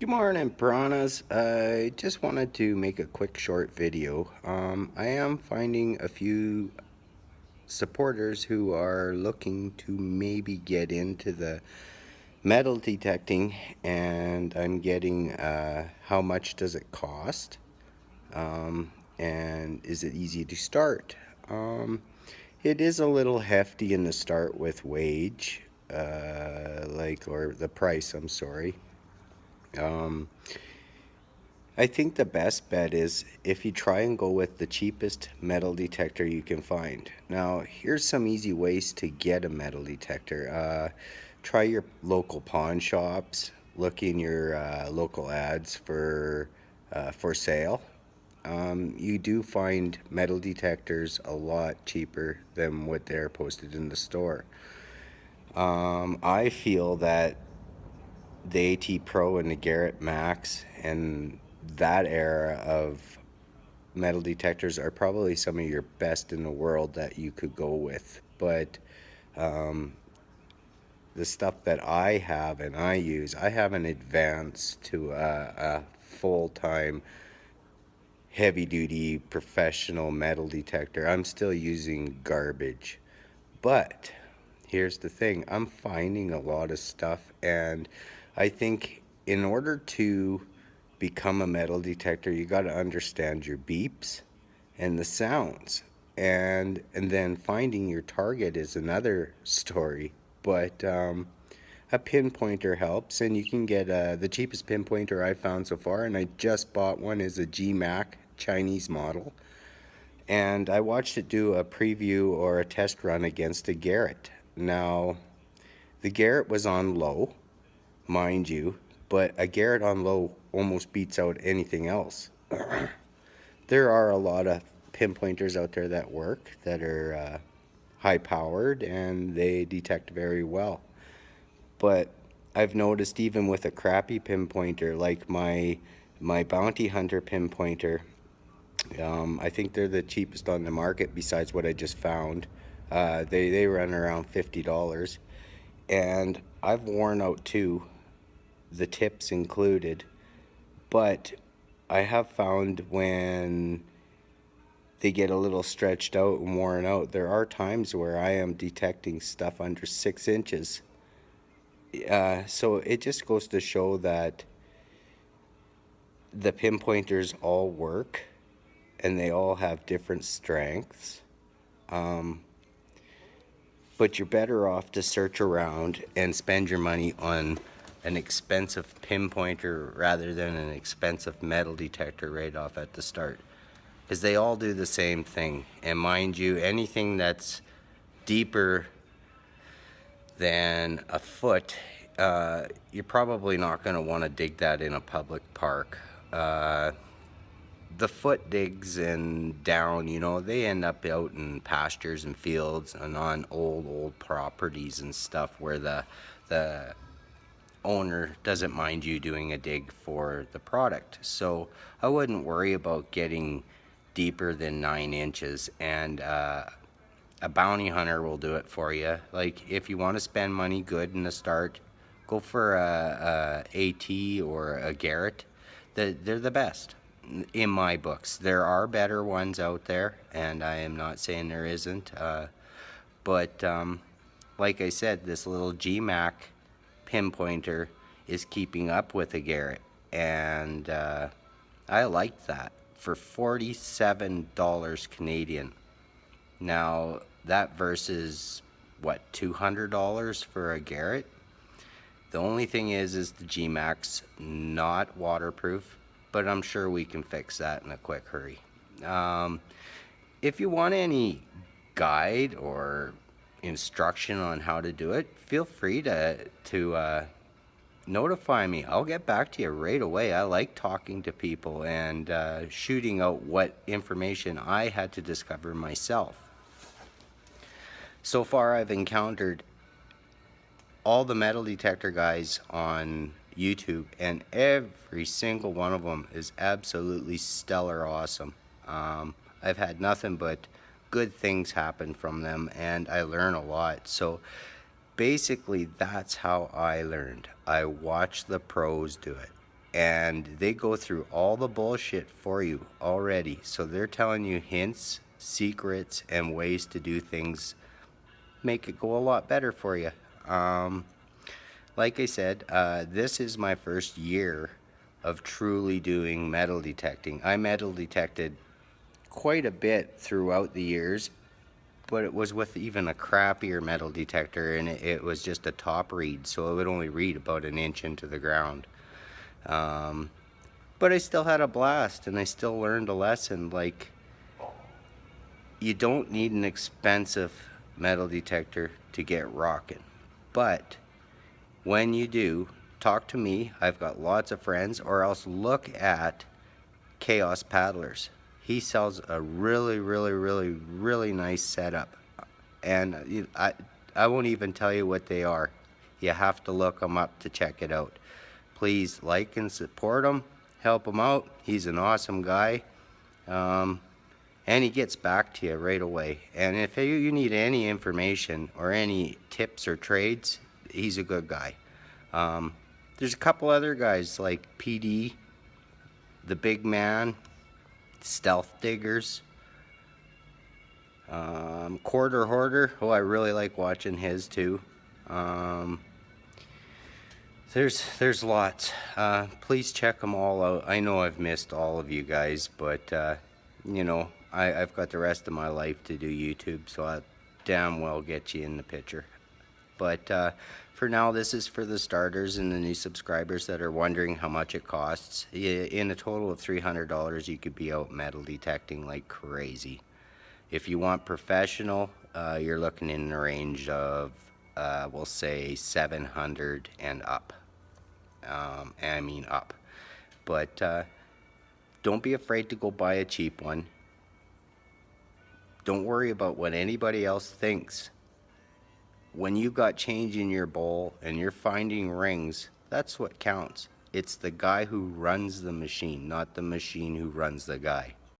Good morning, piranhas. I just wanted to make a quick short video. I am finding a few supporters who are looking to maybe get into the metal detecting, and I'm getting how much does it cost, and is it easy to start? It is a little hefty in the start with wage, or the price, I'm sorry. Um, I think the best bet is if you try and go with the cheapest metal detector you can find. Now, here's some easy ways to get a metal detector. Try your local pawn shops. Look in your local ads for sale. You do find metal detectors a lot cheaper than what they're posted in the store. I feel that the AT Pro and the Garrett Max and that era of metal detectors are probably some of your best in the world that you could go with. But the stuff that I have and I use, I haven't advanced to a full-time heavy duty professional metal detector. I'm still using garbage. But here's the thing, I'm finding a lot of stuff, and I think in order to become a metal detector, you got to understand your beeps and the sounds. And then finding your target is another story. But a pinpointer helps, and you can get the cheapest pinpointer I found so far, and I just bought one, is a G-Mac Chinese model. And I watched it do a preview or a test run against a Garrett. Now, the Garrett was on low, mind you, but a Garrett on low almost beats out anything else. There are a lot of pinpointers out there that work, that are high powered, and they detect very well. But I've noticed even with a crappy pinpointer, like my Bounty Hunter pinpointer, I think they're the cheapest on the market besides what I just found. They run around $50, and I've worn out two, the tips included. But I have found when they get a little stretched out and worn out, there are times where I am detecting stuff under 6 inches. So it just goes to show that the pinpointers all work and they all have different strengths. But you're better off to search around and spend your money on an expensive pinpointer rather than an expensive metal detector right off at the start, because they all do the same thing. And mind you, anything that's deeper than a foot, you're probably not going to want to dig that in a public park. The foot digs and down, they end up out in pastures and fields and on old properties and stuff where the owner doesn't mind you doing a dig for the product. So I wouldn't worry about getting deeper than 9 inches, and a bounty hunter will do it for you. Like, if you want to spend money good in the start, go for a AT or a Garrett. They're the best in my books. There are better ones out there, and I am not saying there isn't. But like I said, this little G-Mac pinpointer is keeping up with a Garrett, and I like that for $47 Canadian. Now, that versus what, $200 for a Garrett? The only thing is the G-Max not waterproof, but I'm sure we can fix that in a quick hurry. If you want any guide or instruction on how to do it, feel free to notify me. I'll get back to you right away. I like talking to people and shooting out what information I had to discover myself. So far, I've encountered all the metal detector guys on YouTube, and every single one of them is absolutely stellar awesome. I've had nothing but good things happen from them, and I learn a lot. So basically, that's how I learned. I watched the pros do it, and they go through all the bullshit for you already. So they're telling you hints, secrets, and ways to do things, make it go a lot better for you. Like I said, this is my first year of truly doing metal detecting. I metal detected quite a bit throughout the years, but it was with even a crappier metal detector, and it was just a top read, so it would only read about an inch into the ground. But I still had a blast, and I still learned a lesson. Like, you don't need an expensive metal detector to get rocking, but when you do, talk to me. I've got lots of friends, or else look at Chaos Paddlers. He sells a really nice setup, and I won't even tell you what they are. You have to look him up to check it out. Please like and support him, help him out. He's an awesome guy, and he gets back to you right away. And if you need any information or any tips or trades, he's a good guy. There's a couple other guys like PD, the Big Man, Stealth Diggers, Quarter Hoarder. Oh, I really like watching his too. There's lots. Please check them all out. I know I've missed all of you guys, but you know, I've got the rest of my life to do YouTube, so I damn well get you in the picture. But for now, this is for the starters and the new subscribers that are wondering how much it costs. In a total of $300, you could be out metal detecting like crazy. If you want professional, you're looking in the range of, we'll say, $700 and up. I mean up. But don't be afraid to go buy a cheap one. Don't worry about what anybody else thinks. When you got change in your bowl and you're finding rings, that's what counts. It's the guy who runs the machine, not the machine who runs the guy.